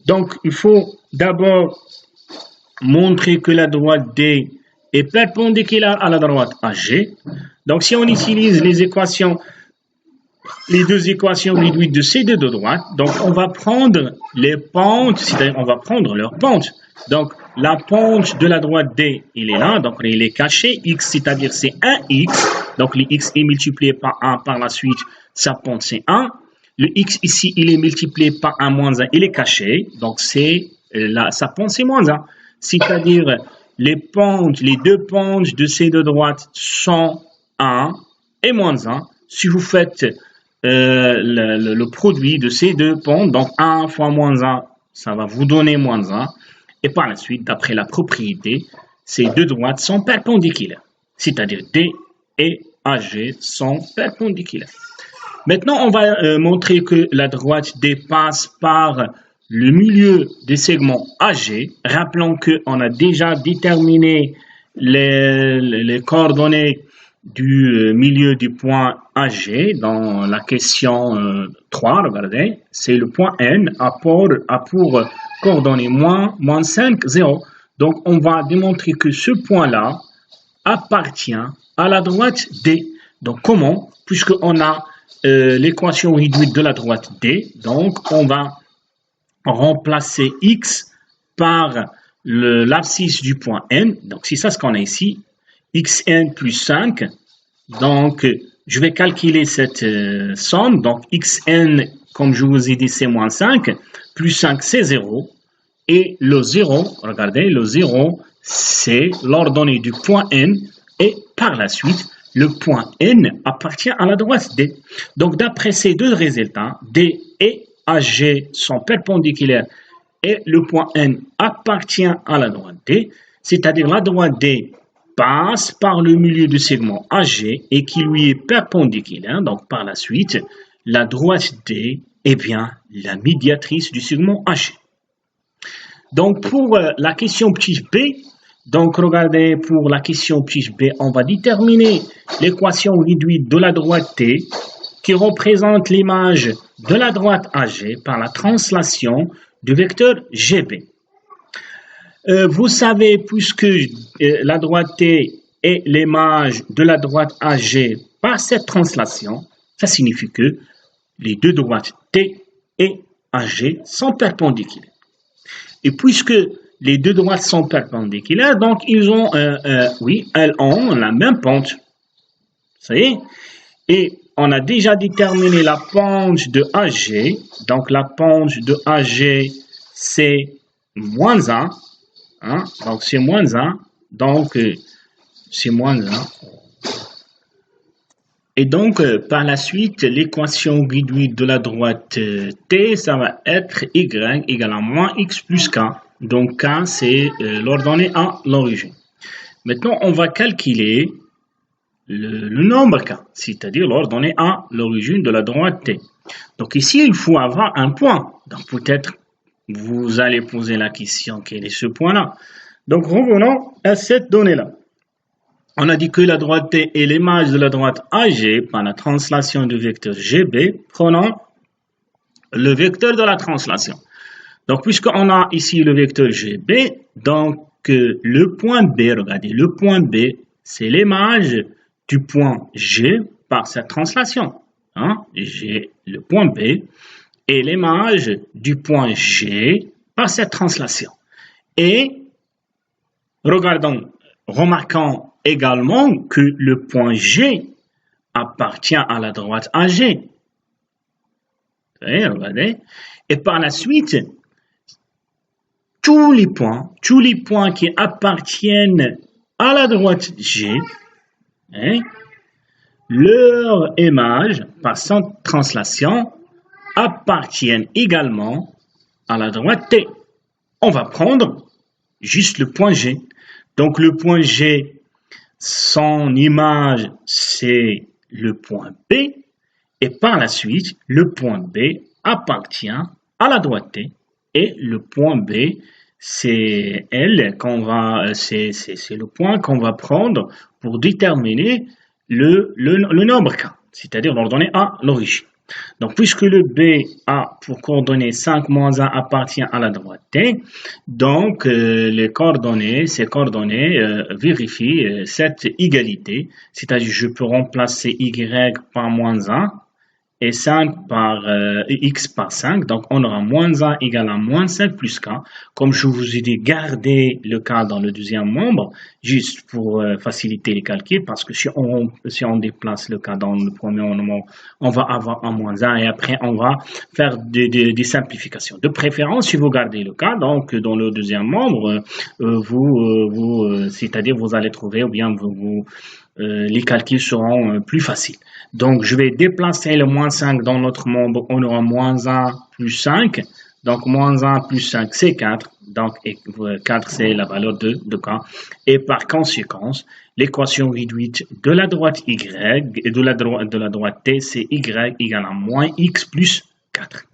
Donc, il faut d'abord montrer que la droite D est perpendiculaire à la droite AG. Donc, si on utilise les deux équations réduites de ces deux de droite, donc on va prendre les pentes, c'est-à-dire on va prendre leurs pentes. Donc, la pente de la droite D, il est là, donc il est caché, x, c'est-à-dire c'est 1x, donc le x est multiplié par 1 par la suite, sa pente c'est 1. Le x ici, il est multiplié par 1 moins 1, il est caché, donc sa pente c'est moins 1. C'est-à-dire les deux pentes de ces deux droites sont 1 et moins 1. Si vous faites le produit de ces deux pentes, donc 1 fois moins 1, ça va vous donner moins 1. Et par la suite, d'après la propriété, ces deux droites sont perpendiculaires. C'est-à-dire D et AG sont perpendiculaires. Maintenant, on va montrer que la droite D passe par le milieu des segments AG. Rappelons qu'on a déjà déterminé les coordonnées du milieu du point AG dans la question 3, regardez, c'est le point N a pour coordonnées moins 5, 0. Donc, on va démontrer que ce point-là appartient à la droite D. Donc, comment? Puisqu'on a l'équation réduite de la droite D, donc on va remplacer x par l'abscisse du point N. Donc, c'est ça ce qu'on a ici. Xn plus 5. Donc, je vais calculer cette somme. Donc, Xn, comme je vous ai dit, c'est moins 5. Plus 5, c'est 0. Et le 0, regardez, le 0, c'est l'ordonnée du point N. Et par la suite, le point N appartient à la droite D. Donc, d'après ces deux résultats, D et AG sont perpendiculaires et le point N appartient à la droite D, c'est-à-dire la droite D passe par le milieu du segment AG et qui lui est perpendiculaire. Donc, par la suite, la droite D est bien la médiatrice du segment AG. Donc, pour la question petit b, donc regardez, pour la question petit b, on va déterminer l'équation réduite de la droite T qui représente l'image de la droite AG par la translation du vecteur GB. Vous savez, puisque la droite T est l'image de la droite AG par cette translation, ça signifie que les deux droites T et AG sont perpendiculaires. Et puisque les deux droites sont perpendiculaires, donc elles ont la même pente. Ça y est? Et on a déjà déterminé la pente de AG. Donc, la pente de AG, c'est moins 1. Hein? Donc, c'est moins 1. Donc, c'est moins 1. Et donc, par la suite, l'équation réduite de la droite T, ça va être Y égale à moins X plus K. Donc, K, c'est l'ordonnée à l'origine. Maintenant, on va calculer le nombre K, c'est-à-dire l'ordonnée à l'origine de la droite T. Donc, ici, il faut avoir un point. Donc, peut-être, vous allez poser la question, quel est ce point-là? Donc, revenons à cette donnée-là. On a dit que la droite T est l'image de la droite AG par la translation du vecteur GB, prenant le vecteur de la translation. Donc, puisqu'on a ici le vecteur GB, donc le point B, regardez, le point B, c'est l'image du point G par cette translation. Hein? G, le point B, et l'image du point G par cette translation. Et remarquons également que le point G appartient à la droite AG. Regardez. Et par la suite, tous les points qui appartiennent à la droite G, leur image par cette translation appartiennent également à la droite T. On va prendre juste le point G. Donc le point G, son image, c'est le point B. Et par la suite, le point B appartient à la droite T. Et le point B, c'est le point qu'on va prendre pour déterminer le nombre K, c'est-à-dire l'ordonnée à l'origine. Donc, puisque le B a pour coordonnées 5 moins 1 appartient à la droite T, donc ces coordonnées vérifient cette égalité, c'est-à-dire je peux remplacer Y par moins 1 et 5 par x par 5, donc on aura moins 1 égale à moins 5 plus k. Comme je vous ai dit, gardez le k dans le deuxième membre, juste pour faciliter les calculs, parce que si on déplace le k dans le premier membre, on va avoir un moins 1 et après on va faire des simplifications. De préférence, si vous gardez le k, donc dans le deuxième membre, c'est-à-dire vous allez trouver, ou bien les calculs seront plus faciles. Donc, je vais déplacer le moins 5 dans notre membre. On aura moins 1 plus 5. Donc, moins 1 plus 5, c'est 4. Donc, 4, c'est la valeur de k. Et par conséquence, l'équation réduite de la droite y et de la droite t, c'est y égale à moins x plus 4.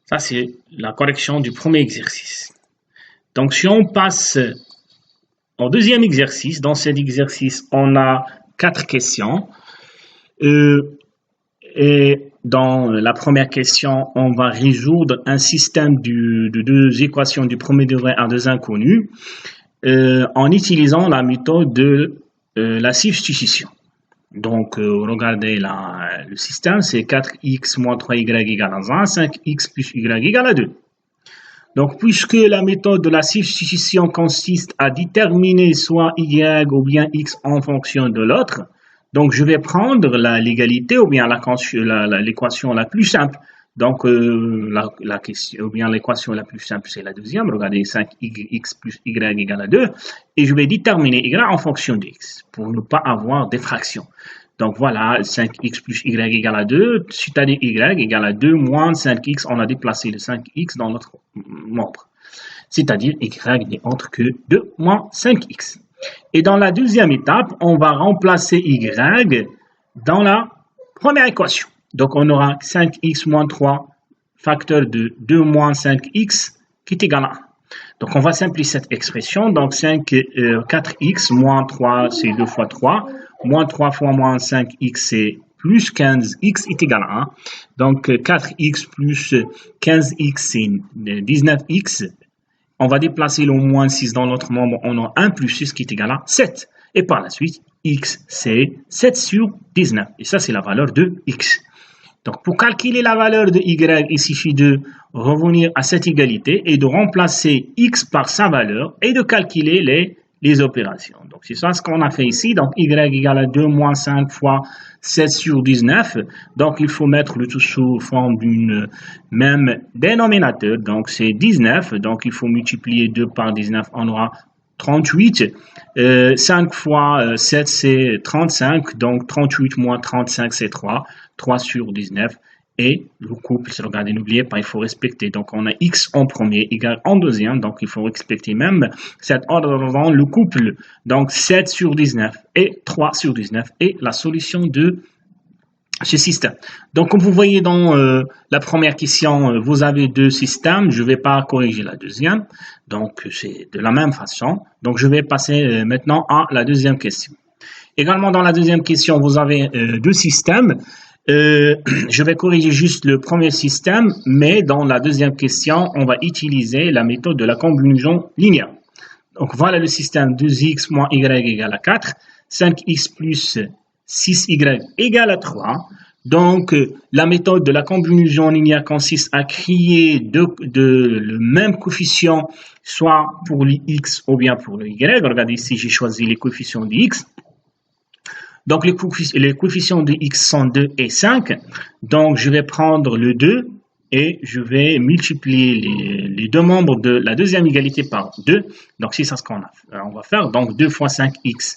Ça, c'est la correction du premier exercice. Donc, si on passe au deuxième exercice, dans cet exercice, on a 4 questions. Et dans la première question, on va résoudre un système de deux équations du premier degré à deux inconnus en utilisant la méthode de la substitution. Donc, regardez le système, c'est 4x moins 3y égale à 1, 5x plus y égale à 2. Donc, puisque la méthode de la substitution consiste à déterminer soit y ou bien x en fonction de l'autre, donc je vais prendre l'égalité ou bien l'équation la plus simple. Donc, l'équation la plus simple, c'est la deuxième. Regardez, 5x plus y égale à 2. Et je vais déterminer y en fonction de x pour ne pas avoir des fractions. Donc voilà, 5x plus y égale à 2, c'est-à-dire y égale à 2 moins 5x, on a déplacé le 5x dans notre membre. C'est-à-dire y n'est autre que 2 moins 5x. Et dans la deuxième étape, on va remplacer y dans la première équation. Donc on aura 5x moins 3 facteur de 2 moins 5x qui est égal à 1. Donc on va simplifier cette expression. Donc 4x moins 3, c'est 2 fois 3. Moins 3 fois moins 5x, c'est plus 15x est égal à 1. Donc 4x plus 15x, c'est 19x. On va déplacer le moins 6 dans notre membre. On a 1 plus 6 qui est égal à 7. Et par la suite, x, c'est 7 sur 19. Et ça, c'est la valeur de x. Donc, pour calculer la valeur de y, il suffit de revenir à cette égalité et de remplacer x par sa valeur et de calculer les opérations. Donc, c'est ça ce qu'on a fait ici. Donc, y égale à 2 moins 5 fois 7 sur 19. Donc, il faut mettre le tout sous forme d'une même dénominateur. Donc, c'est 19. Donc, il faut multiplier 2 par 19. On aura 38. 5 fois 7, c'est 35. Donc, 38 moins 35, c'est 3. 3 sur 19. Et le couple, regardez, n'oubliez pas, il faut respecter. Donc, on a x en premier, y en deuxième. Donc, il faut respecter même cet ordre dans le couple. Donc, 7 sur 19 et 3 sur 19 est la solution de ce système. Donc, comme vous voyez dans la première question, vous avez deux systèmes. Je ne vais pas corriger la deuxième. Donc, c'est de la même façon. Donc, je vais passer maintenant à la deuxième question. Également, dans la deuxième question, vous avez deux systèmes. Je vais corriger juste le premier système, mais dans la deuxième question, on va utiliser la méthode de la combinaison linéaire. Donc, voilà le système 2x moins y égale à 4, 5x plus 6y égale à 3. Donc, la méthode de la combinaison linéaire consiste à créer le même coefficient, soit pour le x ou bien pour le y. Regardez ici, j'ai choisi les coefficients de x. Donc, les coefficients de x sont 2 et 5. Donc, je vais prendre le 2 et je vais multiplier les deux membres de la deuxième égalité par 2. Donc, c'est ça ce qu'on va faire. Donc, 2 fois 5x,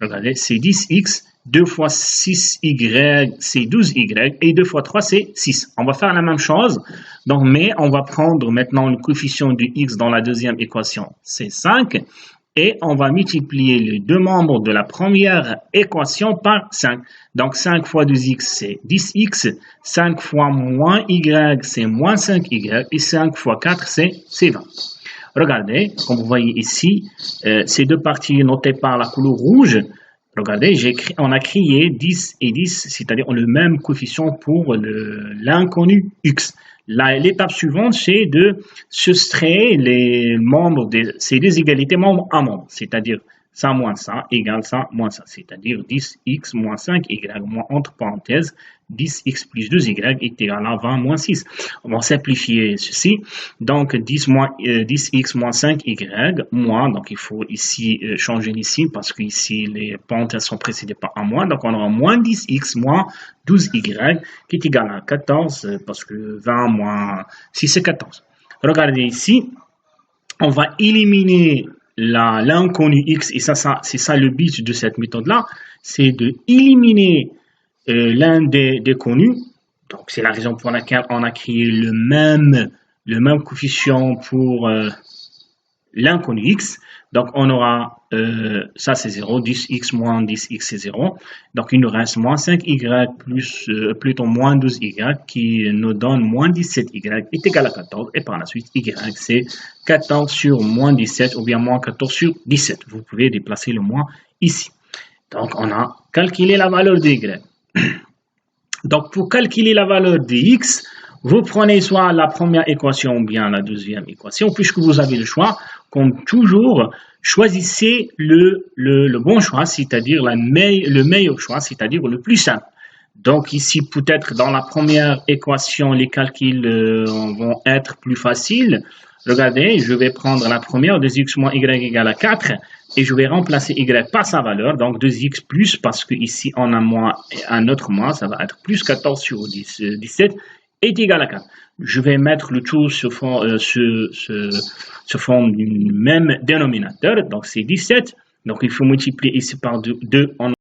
regardez, c'est 10x. 2 fois 6y, c'est 12y. Et 2 fois 3, c'est 6. On va faire la même chose. Donc, mais on va prendre maintenant le coefficient de x dans la deuxième équation, c'est 5. Et on va multiplier les deux membres de la première équation par 5. Donc, 5 fois 2x, c'est 10x. 5 fois moins y, c'est moins 5y. Et 5 fois 4, c'est 20. Regardez, comme vous voyez ici, ces deux parties notées par la couleur rouge, Regardez, on a créé 10 et 10, c'est-à-dire le même coefficient pour l'inconnu x. L'étape suivante, c'est de soustraire les membres de ces deux égalités membre à membre, c'est-à-dire ça moins ça égale ça moins ça, c'est-à-dire 10x moins 5y moins entre parenthèses 10x plus 2y est égal à 20 moins 6. On va simplifier ceci. Donc 10x moins 5y moins, donc il faut ici changer ici parce que ici les parenthèses sont précédées par un moins. Donc on aura moins 10x moins 12y qui est égal à 14 parce que 20 moins 6 c'est 14. Regardez ici, on va éliminer l'inconnu x, et c'est ça le but de cette méthode-là, c'est de éliminer l'un des connus. Donc c'est la raison pour laquelle on a créé le même coefficient pour l'inconnu x. Donc on aura, ça c'est 0, 10x moins 10x c'est 0. Donc il nous reste moins 5y plus, plutôt moins 12y qui nous donne moins 17y est égal à 14. Et par la suite y c'est 14 sur moins 17 ou bien moins 14 sur 17. Vous pouvez déplacer le moins ici. Donc on a calculé la valeur de y. Donc pour calculer la valeur de x, vous prenez soit la première équation ou bien la deuxième équation, puisque vous avez le choix. Comme toujours, choisissez le bon choix, c'est-à-dire le meilleur choix, c'est-à-dire le plus simple. Donc ici, peut-être dans la première équation, les calculs vont être plus faciles. Regardez, je vais prendre la première, 2x moins y égale à 4, et je vais remplacer y par sa valeur, donc 2x plus, parce qu'ici on a moins et un autre moins, ça va être plus 14 sur 17, est égal à 4. Je vais mettre le tout sous forme du même dénominateur, donc c'est 17. Donc il faut multiplier ici par 2 en